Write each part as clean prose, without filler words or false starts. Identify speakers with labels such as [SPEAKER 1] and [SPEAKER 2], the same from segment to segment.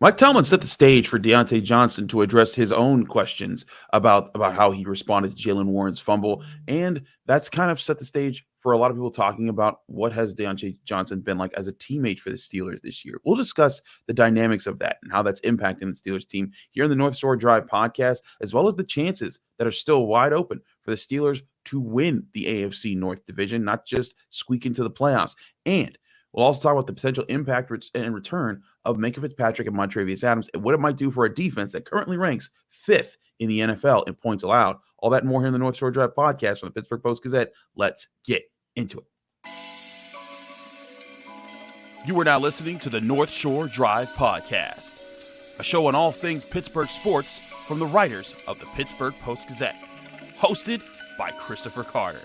[SPEAKER 1] Mike Tomlin set the stage for Diontae Johnson to address his own questions about how he responded to Jaylen Warren's fumble, and that's kind of set the stage for a lot of people talking about what has Diontae Johnson been like as a teammate for the Steelers this year. We'll discuss the dynamics of that and how that's impacting the Steelers team here in the North Shore Drive podcast, as well as the chances that are still wide open for the Steelers to win the AFC North division, not just squeak into the playoffs. And we'll also talk about the potential impact and return of Minkah Fitzpatrick and Montravius Adams and what it might do for a defense that currently ranks 5th in the NFL in points allowed. All that and more here in the North Shore Drive podcast from the Pittsburgh Post-Gazette. Let's get into it.
[SPEAKER 2] You are now listening to the North Shore Drive podcast, a show on all things Pittsburgh sports from the writers of the Pittsburgh Post-Gazette, hosted by Christopher Carter.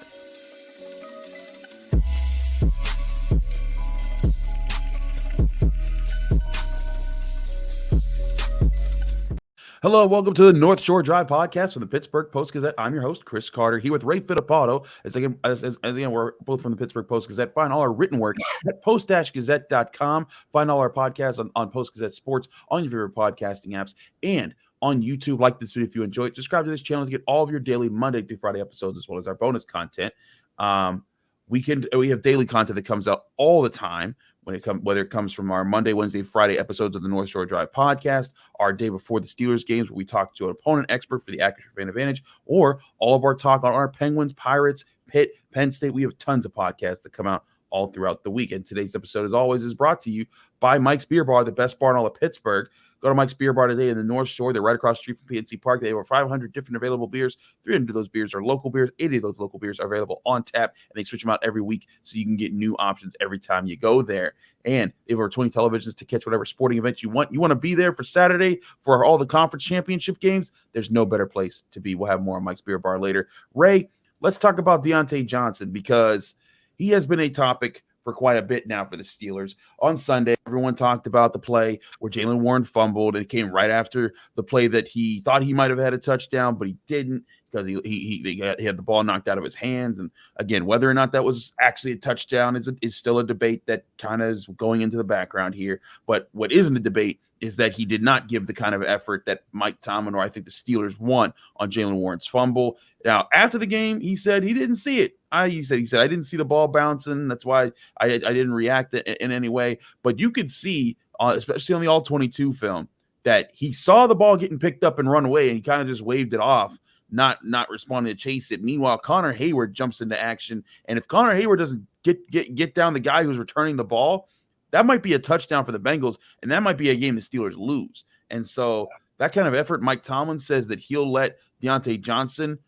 [SPEAKER 1] Hello, welcome to the North Shore Drive podcast from the Pittsburgh Post-Gazette. I'm your host, Chris Carter, here with Ray Fittipaldo. As again, we're both from the Pittsburgh Post-Gazette. Find all our written work at post-gazette.com. Find all our podcasts on Post-Gazette Sports, on your favorite podcasting apps, and on YouTube. Like this video if you enjoy it. Subscribe to this channel to get all of your daily Monday through Friday episodes, as well as our bonus content. We have daily content that comes out all the time. Whether it comes from our Monday, Wednesday, Friday episodes of the North Shore Drive podcast, our day before the Steelers games where we talk to an opponent expert for the Accurate Fan Advantage, or all of our talk on our Penguins, Pirates, Pitt, Penn State. We have tons of podcasts that come out all throughout the week. And today's episode, as always, is brought to you by Mike's Beer Bar, the best bar in all of Pittsburgh. Go to Mike's Beer Bar today in the North Shore. They're right across the street from PNC Park. They have over 500 different available beers. 300 of those beers are local beers. 80 of those local beers are available on tap, and they switch them out every week so you can get new options every time you go there. And they have over 20 televisions to catch whatever sporting event you want. You want to be there for Saturday for all the conference championship games? There's no better place to be. We'll have more on Mike's Beer Bar later. Ray, let's talk about Diontae Johnson because he has been a topic for quite a bit now for the Steelers. On Sunday, everyone talked about the play where Jaylen Warren fumbled. It came right after the play that he thought he might have had a touchdown, but he didn't because he had the ball knocked out of his hands. And again, whether or not that was actually a touchdown is still a debate that kind of is going into the background here. But what isn't a debate is that he did not give the kind of effort that Mike Tomlin or I think the Steelers want on Jaylen Warren's fumble. Now, after the game, he said he didn't see it. He said I didn't see the ball bouncing. That's why I didn't react in any way. But you could see, especially on the All-22 film, that he saw the ball getting picked up and run away, and he kind of just waved it off, not responding to chase it. Meanwhile, Connor Hayward jumps into action, and if Connor Hayward doesn't get down the guy who's returning the ball, that might be a touchdown for the Bengals, and that might be a game the Steelers lose. And so that kind of effort, Mike Tomlin says that he'll let Diontae Johnson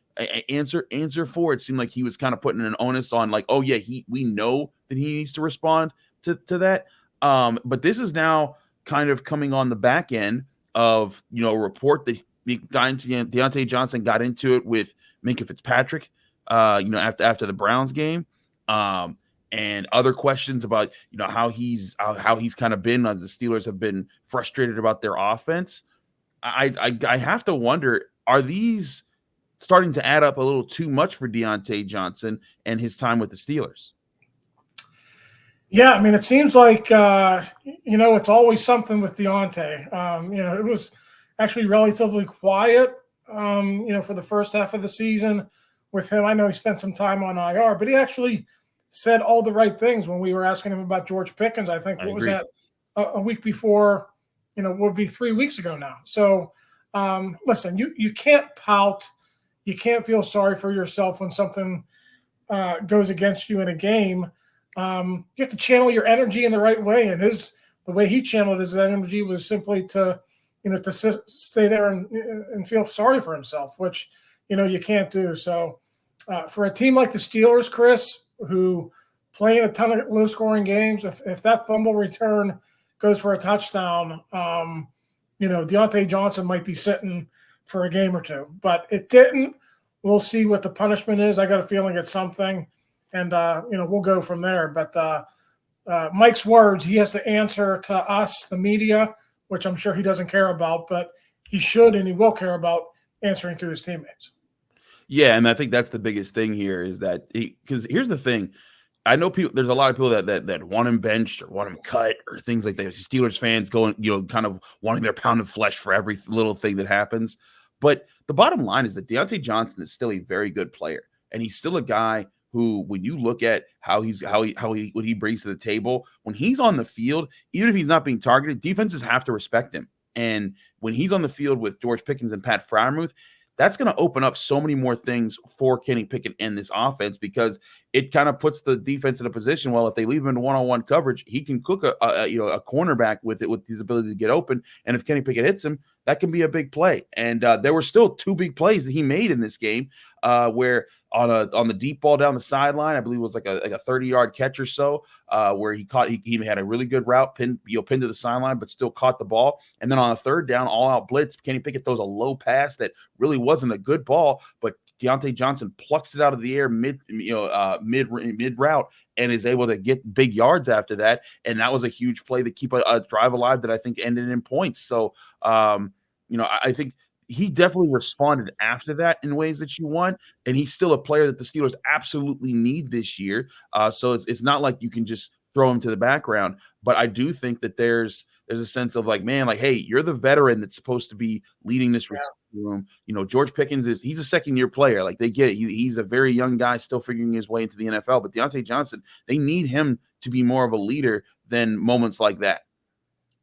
[SPEAKER 1] answer for. It seemed like he was kind of putting an onus on, like, oh yeah, we know that he needs to respond to that. But this is now kind of coming on the back end of a report that Diontae Johnson got into it with Minkah Fitzpatrick, after the Browns game. And other questions about how he's kind of been, as the Steelers have been frustrated about their offense. I have to wonder, are these starting to add up a little too much for Diontae Johnson and his time with the Steelers?
[SPEAKER 3] Yeah, I mean, it seems like it's always something with Diontae. It was actually relatively quiet, for the first half of the season with him. I know he spent some time on IR, but he actually said all the right things when we were asking him about George Pickens. I think was that a week before, would be 3 weeks ago now. So listen, you can't pout. You can't feel sorry for yourself when something goes against you in a game. You have to channel your energy in the right way. And the way he channeled his energy was simply to stay there and feel sorry for himself, which, you can't do. So for a team like the Steelers, Chris, who play in a ton of low-scoring games, if that fumble return goes for a touchdown, Diontae Johnson might be sitting for a game or two. But it didn't. We'll see what the punishment is. I got a feeling it's something, and we'll go from there. But Mike's words, he has to answer to us, the media, which I'm sure he doesn't care about, but he should and he will care about answering to his teammates.
[SPEAKER 1] Yeah, and I think that's the biggest thing here is that because here's the thing. I know people. There's a lot of people that want him benched or want him cut or things like that. Steelers fans going, kind of wanting their pound of flesh for every little thing that happens. But the bottom line is that Deontay Johnson is still a very good player, and he's still a guy who, when you look at what he brings to the table, when he's on the field, even if he's not being targeted, defenses have to respect him. And when he's on the field with George Pickens and Pat Freiermuth, that's going to open up so many more things for Kenny Pickett in this offense, because it kind of puts the defense in a position. Well, if they leave him in one-on-one coverage, he can cook a cornerback with his ability to get open. And if Kenny Pickett hits him, that can be a big play. And there were still 2 big plays that he made in this game, where on the deep ball down the sideline, I believe it was like a 30-yard catch or so, where he had a really good route, pinned to the sideline, but still caught the ball. And then on a 3rd down, all-out blitz, Kenny Pickett throws a low pass that really wasn't a good ball, but Diontae Johnson plucks it out of the air mid route and is able to get big yards after that. And that was a huge play to keep a drive alive that I think ended in points. So, I think he definitely responded after that in ways that you want. And he's still a player that the Steelers absolutely need this year. So it's not like you can just throw him to the background. But I do think that there's a sense of like, man, like, hey, you're the veteran that's supposed to be leading this room. George Pickens he's a 2nd-year player. Like, they get it. He's a very young guy still figuring his way into the NFL. But Deontay Johnson, they need him to be more of a leader than moments like that.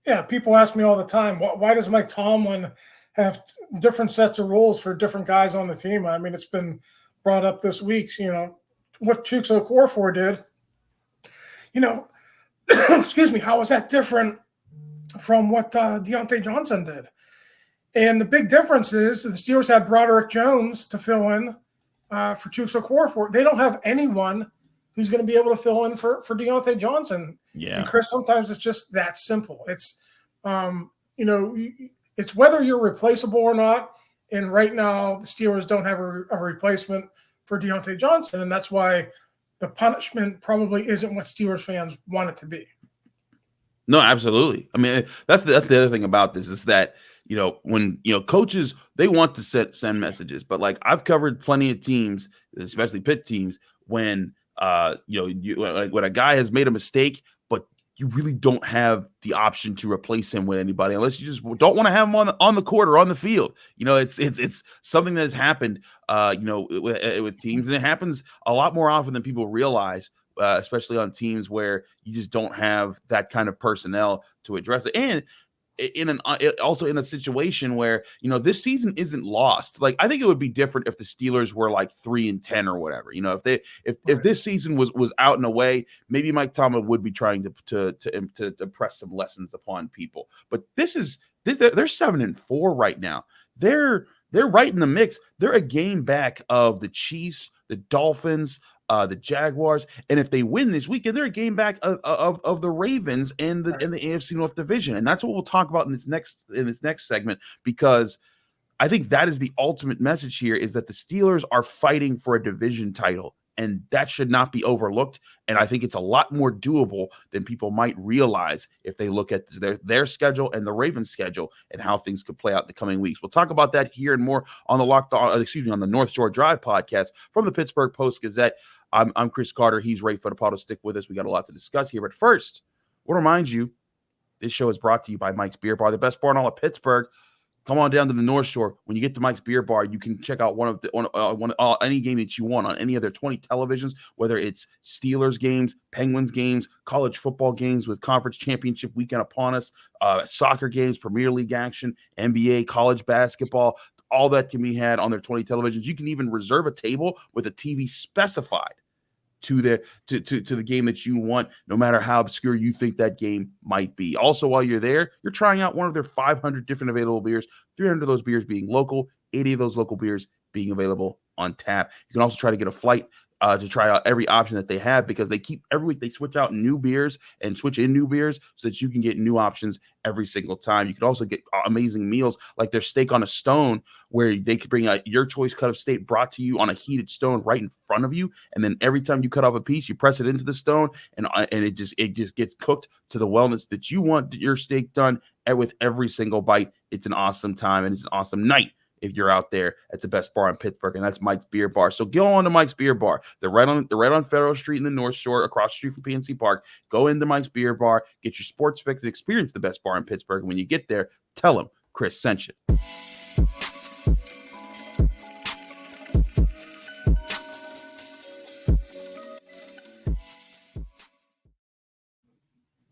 [SPEAKER 3] Yeah, people ask me all the time, why does Mike Tomlin have different sets of rules for different guys on the team? I mean, it's been brought up this week. What Chuks Okorafor did, excuse me, how was that different from what Diontae Johnson did? And the big difference is the Steelers had Broderick Jones to fill in for Chuks Okorafor. They don't have anyone who's going to be able to fill in for Diontae Johnson.
[SPEAKER 1] Yeah.
[SPEAKER 3] And Chris, sometimes it's just that simple. It's, it's whether you're replaceable or not. And right now the Steelers don't have a replacement for Deontay Johnson. And that's why the punishment probably isn't what Steelers fans want it to be.
[SPEAKER 1] No, absolutely. I mean, that's the other thing about this is that, when, coaches, they want to send messages, but like I've covered plenty of teams, especially Pitt teams, when, when a guy has made a mistake, but you really don't have the option to replace him with anybody unless you just don't want to have him on the court or on the field. It's something that has happened, with teams, and it happens a lot more often than people realize. Especially on teams where you just don't have that kind of personnel to address it. And also in a situation where, this season isn't lost. Like, I think it would be different if the Steelers were like 3-10 or whatever. If this season was out and away, maybe Mike Tomlin would be trying to impress some lessons upon people. But they're 7-4 right now. They're right in the mix. They're a game back of the Chiefs, the Dolphins, the Jaguars, and if they win this weekend, they're a game back of the Ravens and the AFC North division, and that's what we'll talk about in this next segment, because I think that is the ultimate message here: is that the Steelers are fighting for a division title, and that should not be overlooked. And I think it's a lot more doable than people might realize if they look at their schedule and the Ravens' schedule and how things could play out in the coming weeks. We'll talk about that here and more on on the North Shore Drive podcast from the Pittsburgh Post-Gazette. I'm Chris Carter. He's Ray Fittipaldo. Stick with us. We got a lot to discuss here. But first, we'll remind you, this show is brought to you by Mike's Beer Bar, the best bar in all of Pittsburgh. Come on down to the North Shore. When you get to Mike's Beer Bar, you can check out any game that you want on any of their 20 televisions, whether it's Steelers games, Penguins games, college football games with conference championship weekend upon us, soccer games, Premier League action, NBA, college basketball. All that can be had on their 20 televisions. You can even reserve a table with a TV specified to the game that you want, no matter how obscure you think that game might be. Also, while you're there, you're trying out one of their 500 different available beers, 300 of those beers being local, 80 of those local beers being available on tap. You can also try to get a flight to try out every option that they have, because every week they switch out new beers and switch in new beers so that you can get new options every single time. You can also get amazing meals like their steak on a stone, where they could bring out your choice cut of steak brought to you on a heated stone right in front of you. And then every time you cut off a piece, you press it into the stone and it just gets cooked to the wellness that you want your steak done with every single bite. It's an awesome time and it's an awesome night if you're out there at the best bar in Pittsburgh, and that's Mike's Beer Bar. So go on to Mike's Beer Bar. They're right on Federal Street in the North Shore, across the street from PNC Park. Go into Mike's Beer Bar, get your sports fix, and experience the best bar in Pittsburgh. And when you get there, tell them Chris sent you.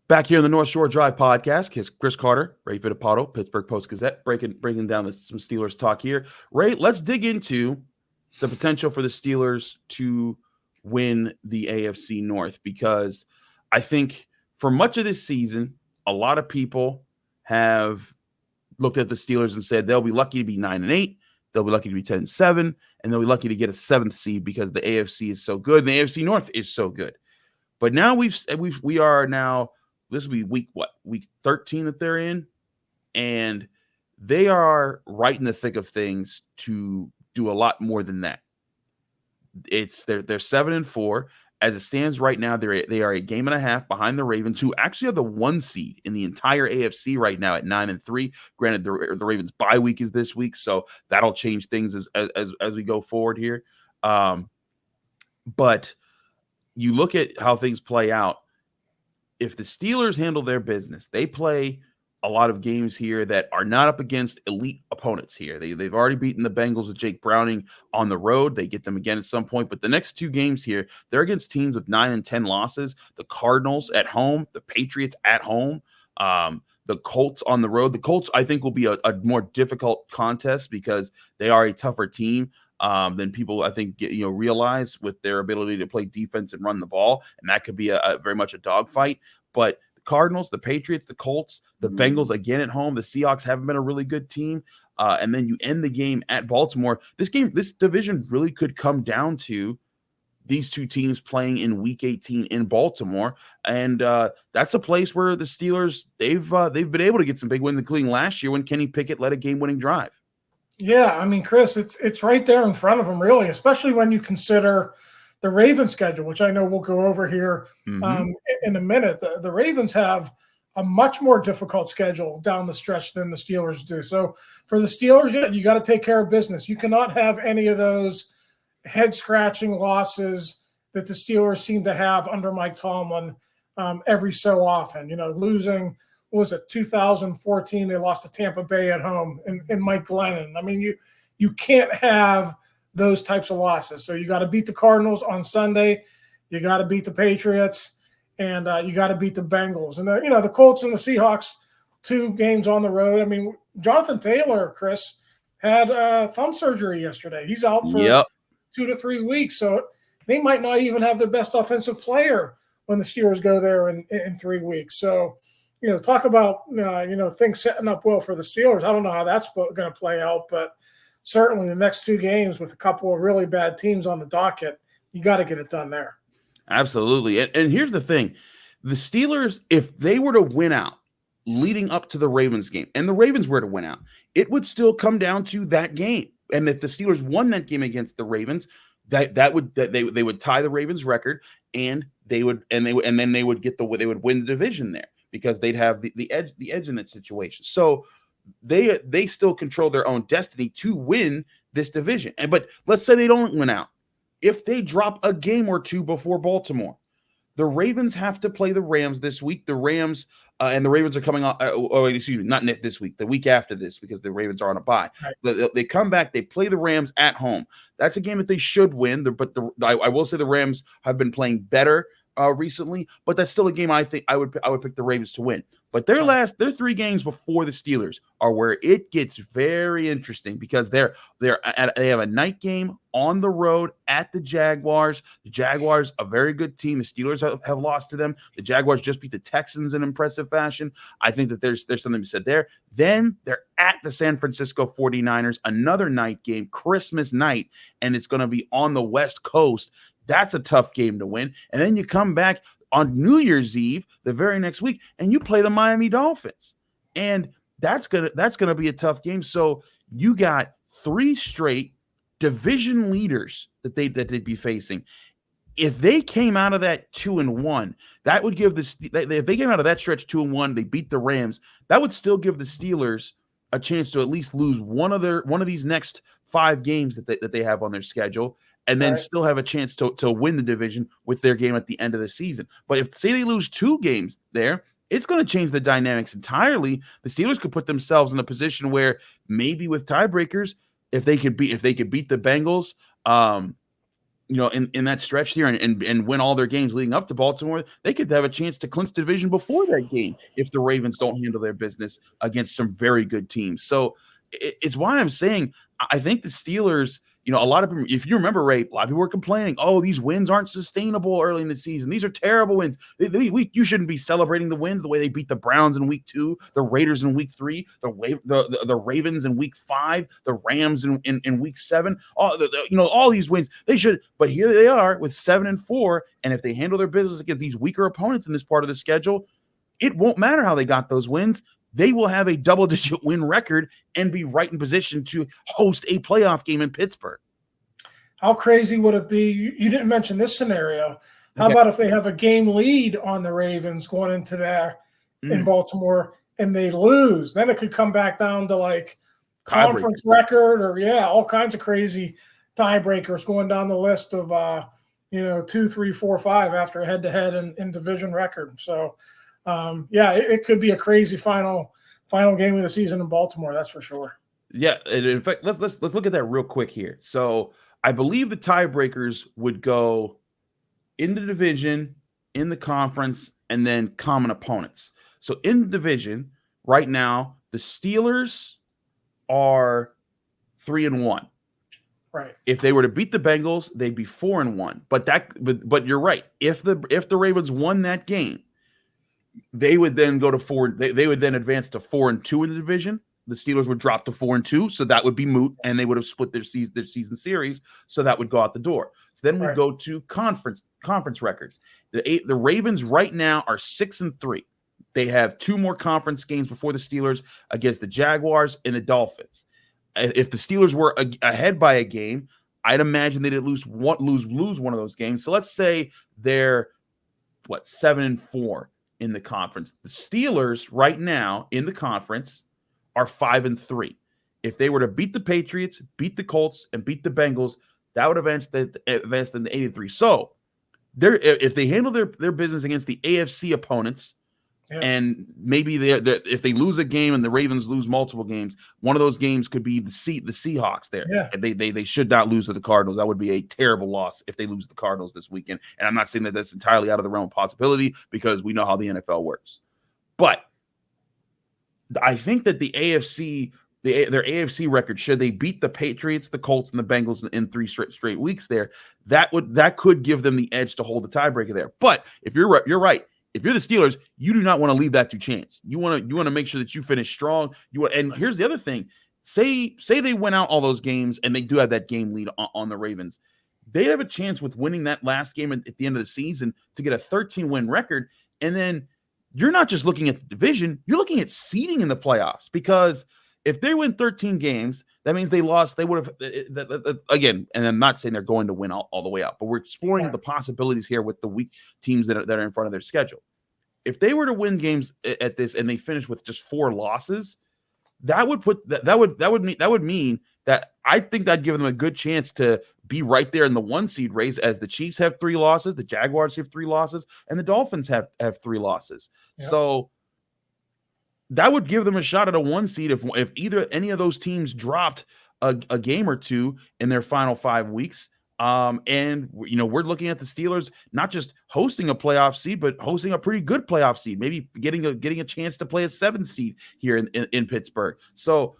[SPEAKER 1] Back here in the North Shore Drive podcast, Chris Carter, Ray Fittipaldo, Pittsburgh Post-Gazette, breaking down some Steelers talk here. Ray, let's dig into the potential for the Steelers to win the AFC North, because I think for much of this season, a lot of people have looked at the Steelers and said they'll be lucky to be 9-8, they'll be lucky to be 10-7, and they'll be lucky to get a 7th seed because the AFC is so good and the AFC North is so good. But now we are now. This will be week 13 that they're in, and they are right in the thick of things to do a lot more than that. They're 7-4 as it stands right now. They are a game and a half behind the Ravens, who actually are the 1 seed in the entire AFC right now at 9-3. Granted, the Ravens' bye week is this week, so that'll change things as we go forward here. But you look at how things play out. If the Steelers handle their business, they play a lot of games here that are not up against elite opponents here. They've already beaten the Bengals with Jake Browning on the road. They get them again at some point. But the next 2 games here, they're against teams with 9 and 10 losses. The Cardinals at home, the Patriots at home, the Colts on the road. The Colts, I think, will be a more difficult contest because they are a tougher team than people, I think, realize, with their ability to play defense and run the ball. And that could be a very much a dogfight. But the Cardinals, the Patriots, the Colts, the Bengals again at home, the Seahawks haven't been a really good team. And then you end the game at Baltimore. This division really could come down to these 2 teams playing in Week 18 in Baltimore. And that's a place where the Steelers, they've been able to get some big wins, including last year when Kenny Pickett led a game-winning drive.
[SPEAKER 3] Yeah, I mean, Chris, it's right there in front of them, really, especially when you consider the Ravens schedule, which I know we'll go over here in a minute. The Ravens have a much more difficult schedule down the stretch than the Steelers do. So for the Steelers, you got to take care of business. You cannot have any of those head-scratching losses that the Steelers seem to have under Mike Tomlin every so often. Losing – what was it, 2014, they lost to Tampa Bay at home in Mike Glennon. I mean, you can't have those types of losses. So you got to beat the Cardinals on Sunday, you got to beat the Patriots, and you got to beat the Bengals. And the Colts and the Seahawks, 2 games on the road. I mean, Jonathan Taylor, Chris, had thumb surgery yesterday. He's out for 2 to 3 weeks. So they might not even have their best offensive player when the Steelers go there in 3 weeks. So talk about, things setting up well for the Steelers. I don't know how that's going to play out, but certainly the next 2 games with a couple of really bad teams on the docket, you got to get it done there.
[SPEAKER 1] Absolutely. And here's the thing. The Steelers, if they were to win out leading up to the Ravens game, and the Ravens were to win out, it would still come down to that game. And if the Steelers won that game against the Ravens, they would tie the Ravens record, and they would win the division there, because they'd have the edge in that situation. So they still control their own destiny to win this division. But let's say they don't win out. If they drop a game or 2 before Baltimore, the Ravens have to play the Rams this week. The Rams and the Ravens are coming on. Not this week, the week after this, because the Ravens are on a bye. Right. They come back. They play the Rams at home. That's a game that they should win. But I will say the Rams have been playing better recently, but that's still a game I think I would pick the Ravens to win. But their 3 games before the Steelers are where it gets very interesting, because they have a night game on the road at the Jaguars. The Jaguars, a very good team. The Steelers have lost to them. The Jaguars just beat the Texans in impressive fashion. I think that there's something to be said there. Then they're at the San Francisco 49ers, another night game, Christmas night, and it's going to be on the West Coast. That's a tough game to win. And then you come back on New Year's Eve, the very next week, and you play the Miami Dolphins. And that's gonna be a tough game. So you got 3 straight division leaders that they'd be facing. If they came out of that 2-1, that would give if they came out of that stretch 2-1, they beat the Rams, that would still give the Steelers a chance to at least lose one of these next 5 games that they have on their schedule, and then still have a chance to win the division with their game at the end of the season. But if say they lose 2 games there, it's going to change the dynamics entirely. The Steelers could put themselves in a position where maybe with tiebreakers, if they could beat the Bengals, in that stretch here and win all their games leading up to Baltimore, they could have a chance to clinch the division before that game if the Ravens don't handle their business against some very good teams. So it's why I'm saying I think the Steelers, a lot of people, if you remember, Ray, a lot of people were complaining, oh, these wins aren't sustainable early in the season. These are terrible wins. You shouldn't be celebrating the wins the way they beat the Browns in week 2, the Raiders in week 3, the Ravens in week 5, the Rams in week 7. All these wins, they should. But here they are with 7-4, and if they handle their business against these weaker opponents in this part of the schedule, it won't matter how they got those wins. They will have a double-digit win record and be right in position to host a playoff game in Pittsburgh.
[SPEAKER 3] How crazy would it be? You didn't mention this scenario. How about if they have a game lead on the Ravens going into there in Baltimore and they lose? Then it could come back down to like conference record or, all kinds of crazy tiebreakers going down the list of, 2, 3, 4, 5 after a head-to-head in division record. So, it could be a crazy final game of the season in Baltimore. That's for sure.
[SPEAKER 1] Yeah, in fact, let's look at that real quick here. So I believe the tiebreakers would go in the division, in the conference, and then common opponents. So in the division right now, the Steelers are 3-1.
[SPEAKER 3] Right.
[SPEAKER 1] If they were to beat the Bengals, they'd be 4-1. But you're right. If the Ravens won that game, they would then go to 4. They would then advance to 4-2 in the division. The Steelers would drop to 4-2, so that would be moot, and they would have split their season series, so that would go out the door. So then we go to conference records. The Ravens right now are 6-3. They have 2 more conference games before the Steelers against the Jaguars and the Dolphins. If the Steelers were ahead by a game, I'd imagine they'd lose one of those games. So let's say they're 7-4 in the conference. The Steelers right now in the conference are 5-3. If they were to beat the Patriots, beat the Colts, and beat the Bengals, that would advance them to 8-3. So if they handle their business against the AFC opponents, and maybe if they lose a game and the Ravens lose multiple games, one of those games could be the Seahawks there. Yeah. They should not lose to the Cardinals. That would be a terrible loss if they lose the Cardinals this weekend. And I'm not saying that that's entirely out of the realm of possibility because we know how the NFL works. But I think that the AFC, their AFC record, should they beat the Patriots, the Colts, and the Bengals in 3 straight weeks there, that could give them the edge to hold the tiebreaker there. But if you're right. If you're the Steelers, you do not want to leave that to chance. You want to make sure that you finish strong. And here's the other thing: say they win out all those games and they do have that game lead on the Ravens, they have a chance with winning that last game at the end of the season to get a 13-win record. And then you're not just looking at the division; you're looking at seeding in the playoffs. Because if they win 13 games, that means they lost. They would have again. And I'm not saying they're going to win all the way out, but we're exploring the possibilities here with the weak teams that are in front of their schedule. If they were to win games at this and they finish with just 4 losses, that would mean that I think that'd give them a good chance to be right there in the 1 seed race, as the Chiefs have 3 losses, the Jaguars have 3 losses, and the Dolphins have 3 losses. Yep. So that would give them a shot at a 1 seed if any of those teams dropped a game or 2 in their final 5 weeks. And we're looking at the Steelers not just hosting a playoff seed, but hosting a pretty good playoff seed, maybe getting a chance to play a 7 seed here in Pittsburgh. So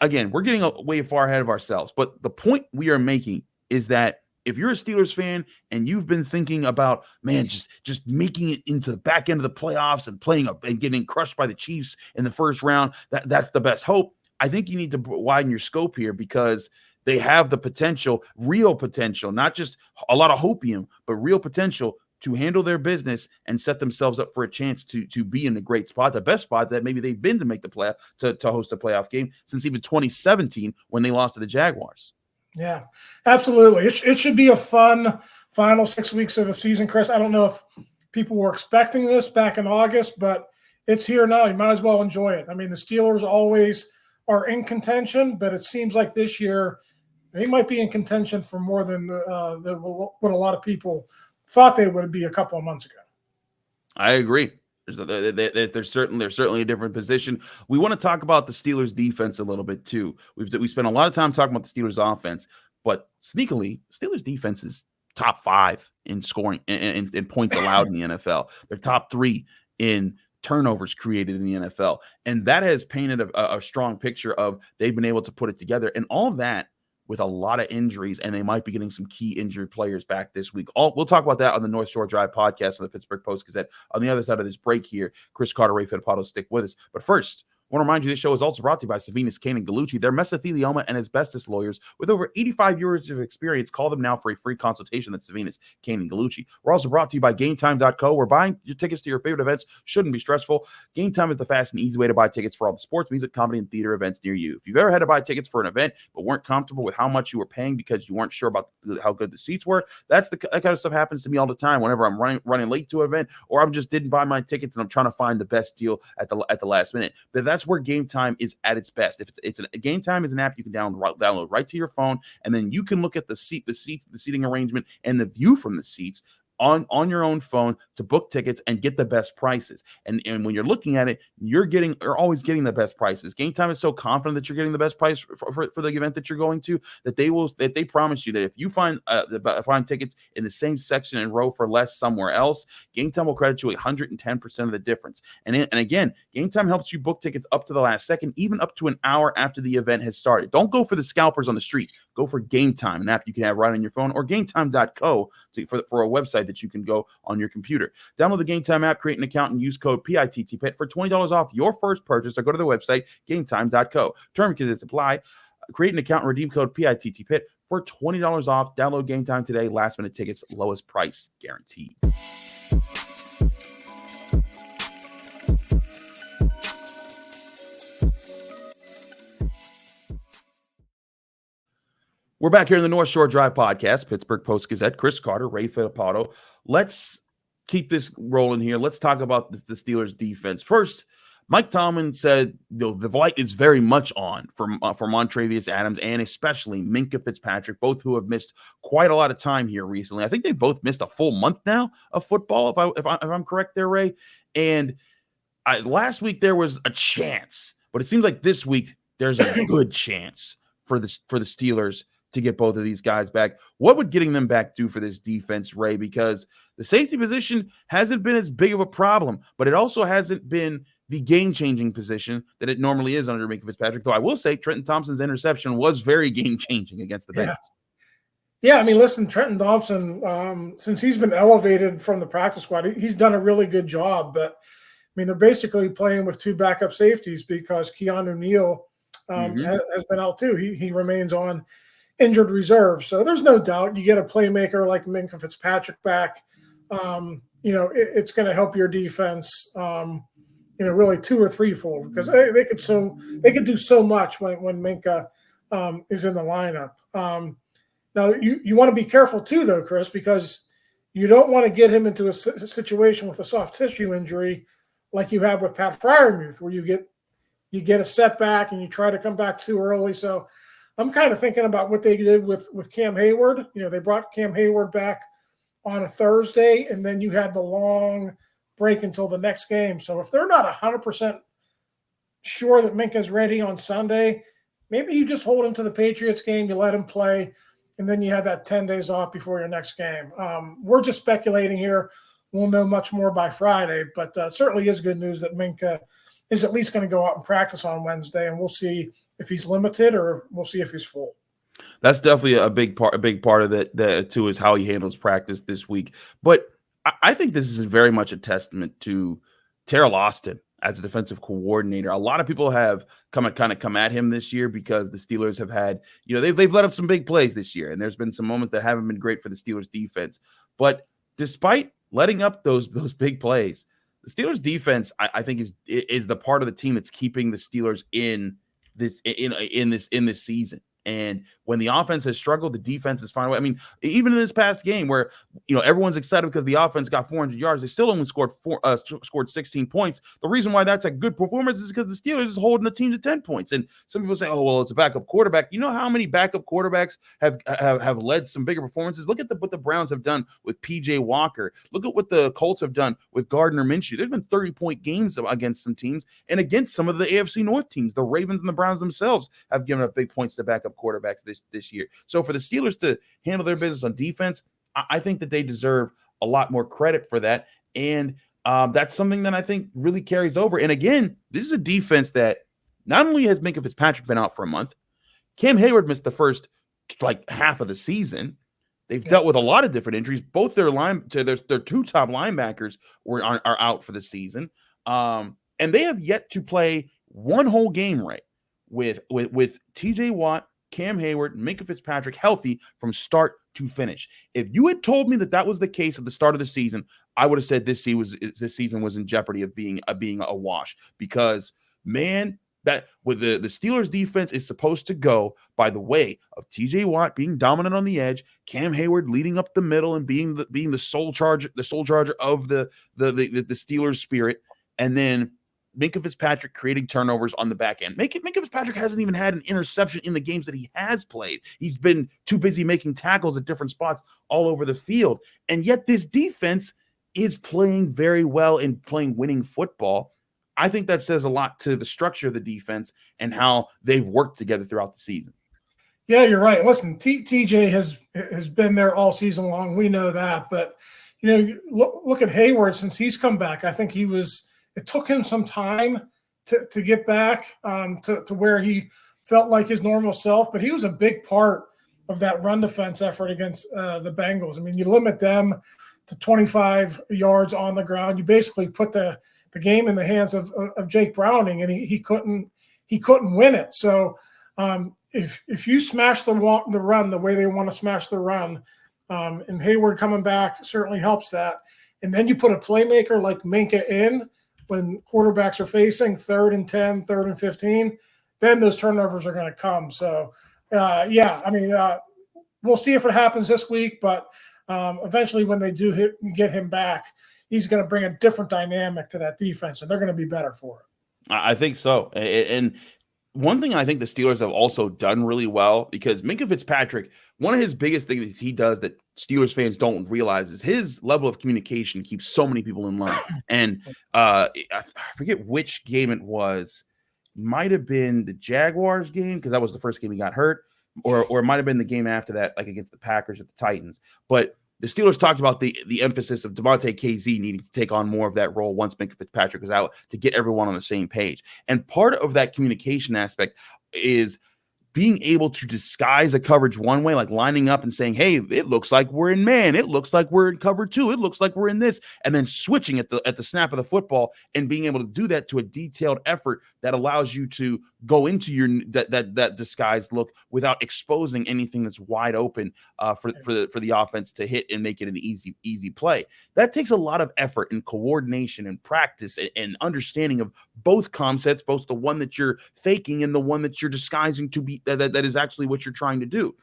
[SPEAKER 1] again, we're getting way far ahead of ourselves. But the point we are making is that if you're a Steelers fan and you've been thinking about, man, just making it into the back end of the playoffs and playing up and getting crushed by the Chiefs in the first round, that's the best hope. I think you need to widen your scope here, because they have the potential, real potential, not just a lot of hopium, but real potential to handle their business and set themselves up for a chance to be in a great spot, the best spot that maybe they've been to make the playoff, to host a playoff game since even 2017 when they lost to the Jaguars.
[SPEAKER 3] Yeah, absolutely. It should be a fun final 6 weeks of the season, Chris. I don't know if people were expecting this back in August, but it's here now. You might as well enjoy it. I mean, the Steelers always are in contention, but it seems like this year they might be in contention for more than what a lot of people thought they would be a couple of months ago.
[SPEAKER 1] I agree. There's certainly a different position. We want to talk about the Steelers defense a little bit too. We spent a lot of time talking about the Steelers offense, but sneakily, Steelers defense is top 5 in scoring in points allowed in the NFL. They're top 3 in turnovers created in the NFL. And that has painted a strong picture of they've been able to put it together, and all of that with a lot of injuries, and they might be getting some key injured players back this week. We'll talk about that on the North Shore Drive podcast on the Pittsburgh Post-Gazette. On the other side of this break here, Chris Carter, Ray Fittipaldo, stick with us. But first, I want to remind you this show is also brought to you by Savinas, Kane, and Gallucci. They're mesothelioma and asbestos lawyers with over 85 years of experience. Call them now for a free consultation. That's Savinas, Kane, and Gallucci. We're also brought to you by GameTime.co, where buying your tickets to your favorite events shouldn't be stressful. GameTime is the fast and easy way to buy tickets for all the sports, music, comedy, and theater events near you. If you've ever had to buy tickets for an event but weren't comfortable with how much you were paying because you weren't sure about how good the seats were, that kind of stuff happens to me all the time whenever I'm running late to an event, or I'm just didn't buy my tickets and I'm trying to find the best deal at the last minute. But that's where GameTime is at its best. If it's Game Time is an app you can download right to your phone, and then you can look at the seating arrangement and the view from the seats on your own phone to book tickets and get the best prices. And when you're looking at it, you're always getting the best prices. Game Time is so confident that you're getting the best price for the event that you're going to, that they promise you that if you find tickets in the same section and row for less somewhere else, Game Time will credit you 110% of the difference. And again, Game Time helps you book tickets up to the last second, even up to an hour after the event has started. Don't go for the scalpers on the street. Go for Game Time, an app you can have right on your phone, or GameTime.co for a website that you can go on your computer. Download the Game Time app, create an account, and use code PITTPIT for $20 off your first purchase, or go to the website, GameTime.co. Term and conditions apply. Create an account and redeem code PITTPIT for $20 off. Download Game Time today. Last minute tickets, lowest price guaranteed. We're back here in the North Shore Drive podcast, Pittsburgh Post-Gazette. Chris Carter, Ray Fittipaldo. Let's keep this rolling here. Let's talk about the Steelers defense. First, Mike Tomlin said the light is very much on for Montravius Adams and especially Minkah Fitzpatrick, both who have missed quite a lot of time here recently. I think they both missed a full month now of football, if I'm correct there, Ray. And last week there was a chance, but it seems like this week there's a good chance for the Steelers to get both of these guys back. What would getting them back do for this defense, Ray? Because the safety position hasn't been as big of a problem, but it also hasn't been the game-changing position that it normally is under Minkah Fitzpatrick. Though I will say Trenton Thompson's interception was very game-changing against the Bengals.
[SPEAKER 3] Yeah, I mean, listen, Trenton Thompson, since he's been elevated from the practice squad, he's done a really good job. But, I mean, they're basically playing with 2 backup safeties because Keanu Neal has been out too. He remains on injured reserve. So there's no doubt you get a playmaker like Minkah Fitzpatrick back. It's going to help your defense, really 2 or 3-fold, because they could do so much when Minkah is in the lineup. Now you want to be careful too, though, Chris, because you don't want to get him into a situation with a soft tissue injury like you have with Pat Freiermuth, where you get a setback and you try to come back too early. So I'm kind of thinking about what they did with Cam Hayward. They brought Cam Hayward back on a Thursday, and then you had the long break until the next game. So if they're not 100% sure that Minkah's ready on Sunday, maybe you just hold him to the Patriots game, you let him play, and then you have that 10 days off before your next game. We're just speculating here. We'll know much more by Friday, but certainly is good news that Minkah is at least going to go out and practice on Wednesday, and we'll see if he's limited or we'll see if he's full.
[SPEAKER 1] That's definitely a big part of that too, is how he handles practice this week. But I think this is very much a testament to Terrell Austin as a defensive coordinator. A lot of people have come at him this year because the Steelers have had, they've let up some big plays this year, and there's been some moments that haven't been great for the Steelers defense. But despite letting up those big plays, the Steelers defense, I think, is the part of the team that's keeping the Steelers in this season. And when the offense has struggled, the defense is fine. I mean, even in this past game where, everyone's excited because the offense got 400 yards, they still only scored 16 points. The reason why that's a good performance is because the Steelers is holding the team to 10 points. And some people say, oh, well, it's a backup quarterback. You know how many backup quarterbacks have led some bigger performances? Look at what the Browns have done with P.J. Walker. Look at what the Colts have done with Gardner Minshew. There's been 30-point games against some teams and against some of the AFC North teams. The Ravens and the Browns themselves have given up big points to backup quarterbacks this year. So for the Steelers to handle their business on defense, I think that they deserve a lot more credit for that. And that's something that I think really carries over. And again, this is a defense that not only has Minkah Fitzpatrick been out for a month, Cam Hayward missed the first half of the season. They've dealt with a lot of different injuries. Both their two top linebackers are out for the season. And they have yet to play one whole game right with TJ Watt, Cam Hayward, Minkah Fitzpatrick healthy from start to finish. If you had told me that was the case at the start of the season, I would have said this season was in jeopardy of being a wash, because, man, that with the Steelers defense is supposed to go by the way of TJ Watt being dominant on the edge, Cam Hayward leading up the middle and being the sole charger of the Steelers spirit, and then Minkah Fitzpatrick creating turnovers on the back end. Minkah Fitzpatrick hasn't even had an interception in the games that he has played. He's been too busy making tackles at different spots all over the field. And yet this defense is playing very well and playing winning football. I think that says a lot to the structure of the defense and how they've worked together throughout the season.
[SPEAKER 3] Yeah, you're right. Listen, TJ has been there all season long. We know that. But, look at Hayward since he's come back. I think it took him some time to get back to where he felt like his normal self, but he was a big part of that run defense effort against the Bengals. I mean, you limit them to 25 yards on the ground. You basically put the game in the hands of Jake Browning, and he couldn't win it. So if you smash the run the way they want to smash the run, and Hayward coming back certainly helps that, and then you put a playmaker like Minkah in when quarterbacks are facing 3rd and 10, 3rd and 15, then those turnovers are going to come. So, we'll see if it happens this week, but eventually when they do get him back, he's going to bring a different dynamic to that defense, and they're going to be better for it.
[SPEAKER 1] I think so. And one thing I think the Steelers have also done really well, because Minkah Fitzpatrick, one of his biggest things that he does that Steelers fans don't realize is his level of communication keeps so many people in line. And I forget which game it was. Might have been the Jaguars game, because that was the first game he got hurt, or it might have been the game after that, like against the Packers at the Titans. But the Steelers talked about the emphasis of Diontae KZ needing to take on more of that role once Minkah Fitzpatrick was out, to get everyone on the same page. And part of that communication aspect is being able to disguise a coverage one way, like lining up and saying, hey, it looks like we're in man. It looks like we're in cover 2. It looks like we're in this. And then switching at the snap of the football and being able to do that to a detailed effort that allows you to go into that disguised look without exposing anything that's wide open for the offense to hit and make it an easy play. That takes a lot of effort and coordination and practice and understanding of both concepts, both the one that you're faking and the one that you're disguising to be that is actually what you're trying to do.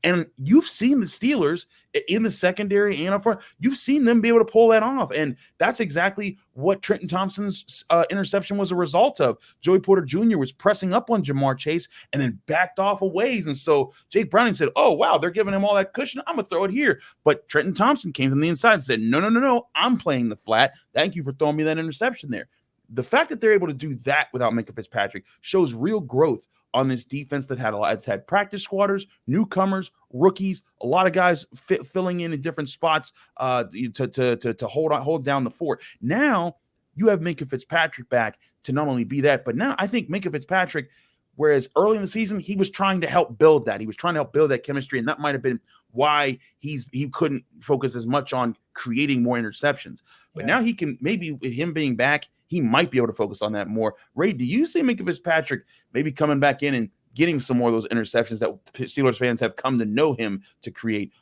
[SPEAKER 1] And you've seen the Steelers in the secondary and up front. You've seen them be able to pull that off. And that's exactly what Trenton Thompson's interception was a result of. Joey Porter Jr. was pressing up on Jamar Chase and then backed off a ways. And so Jake Browning said, oh, wow, they're giving him all that cushion. I'm going to throw it here. But Trenton Thompson came from the inside and said, no, I'm playing the flat. Thank you for throwing me that interception there. The fact that they're able to do that without Minkah Fitzpatrick shows real growth on this defense that it's had practice squatters, newcomers, rookies, a lot of guys filling in different spots to hold down the fort. Now you have Minkah Fitzpatrick back to not only be that, but now I think Minkah Fitzpatrick, whereas early in the season he was trying to help build that. He was trying to help build that chemistry, and that might have been why he couldn't focus as much on creating more interceptions. But now he can, maybe with him being back, he might be able to focus on that more. Ray, do you see Minkah Fitzpatrick maybe coming back in and getting some more of those interceptions that Steelers fans have come to know him to create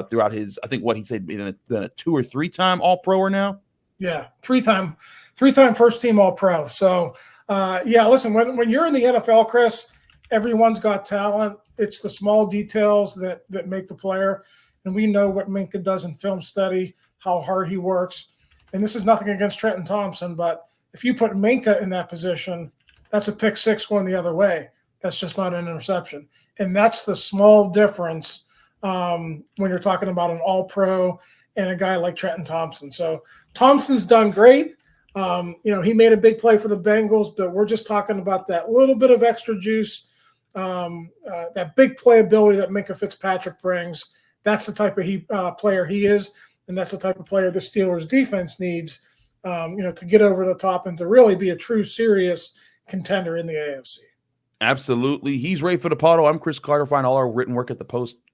[SPEAKER 1] throughout his, I think what he said, been a 2 or 3 time All-Pro now?
[SPEAKER 3] Yeah, three-time first-team All-Pro. So, listen, when you're in the NFL, Chris, everyone's got talent. it's the small details that make the player. And we know what Minkah does in film study, how hard he works. And this is nothing against Trenton Thompson, but if you put Minkah in that position, that's a pick six going the other way. That's just not an interception. And that's the small difference when you're talking about an all-pro and a guy like Trenton Thompson. So Thompson's done great. He made a big play for the Bengals, but we're just talking about that little bit of extra juice, that big playability that Minkah Fitzpatrick brings. That's the type of player he is, and that's the type of player the Steelers defense needs, to get over the top and to really be a true, serious contender in the AFC.
[SPEAKER 1] Absolutely. He's Ray Fittipaldo. I'm Chris Carter. Find all our written work at the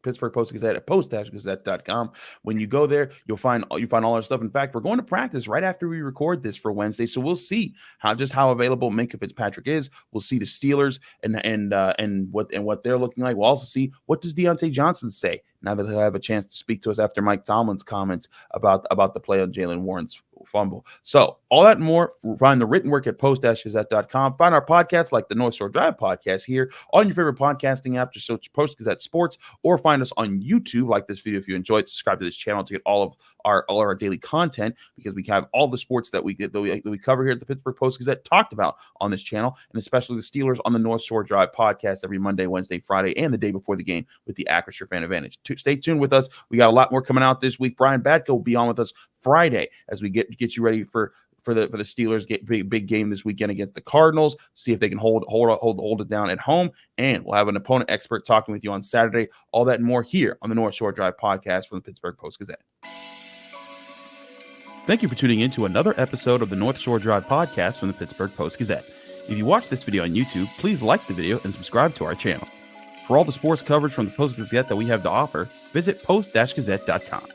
[SPEAKER 1] Pittsburgh Post-Gazette at post-gazette.com. When you go there, you'll find all our stuff. In fact, we're going to practice right after we record this for Wednesday, so we'll see how available Minkah Fitzpatrick is. We'll see the Steelers and what they're looking like. We'll also see what does Diontae Johnson say now that he'll have a chance to speak to us after Mike Tomlin's comments about the play on Jalen Warren's fumble. So all that and more, find the written work at post-gazette.com. Find our podcasts like the North Shore Drive podcast here on your favorite podcasting app. Just search Post-Gazette Sports, or find us on YouTube. Like this video if you enjoyed. Subscribe to this channel to get all of our daily content, because we have all the sports that we cover here at the Pittsburgh Post-Gazette talked about on this channel, and especially the Steelers on the North Shore Drive podcast every Monday, Wednesday, Friday, and the day before the game with the Acrisure Fan Advantage. Stay tuned with us. We got a lot more coming out this week. Brian Batko will be on with us Friday as we get you ready for the Steelers big game this weekend against the Cardinals. See if they can hold it down at home, and we'll have an opponent expert talking with you on Saturday. All that and more here on the North Shore Drive podcast from the Pittsburgh Post-Gazette.
[SPEAKER 2] Thank you for tuning in to another episode of the North Shore Drive podcast from the Pittsburgh Post-Gazette. If you watch this video on YouTube, please like the video and subscribe to our channel. For all the sports coverage from the Post-Gazette that we have to offer, visit post-gazette.com.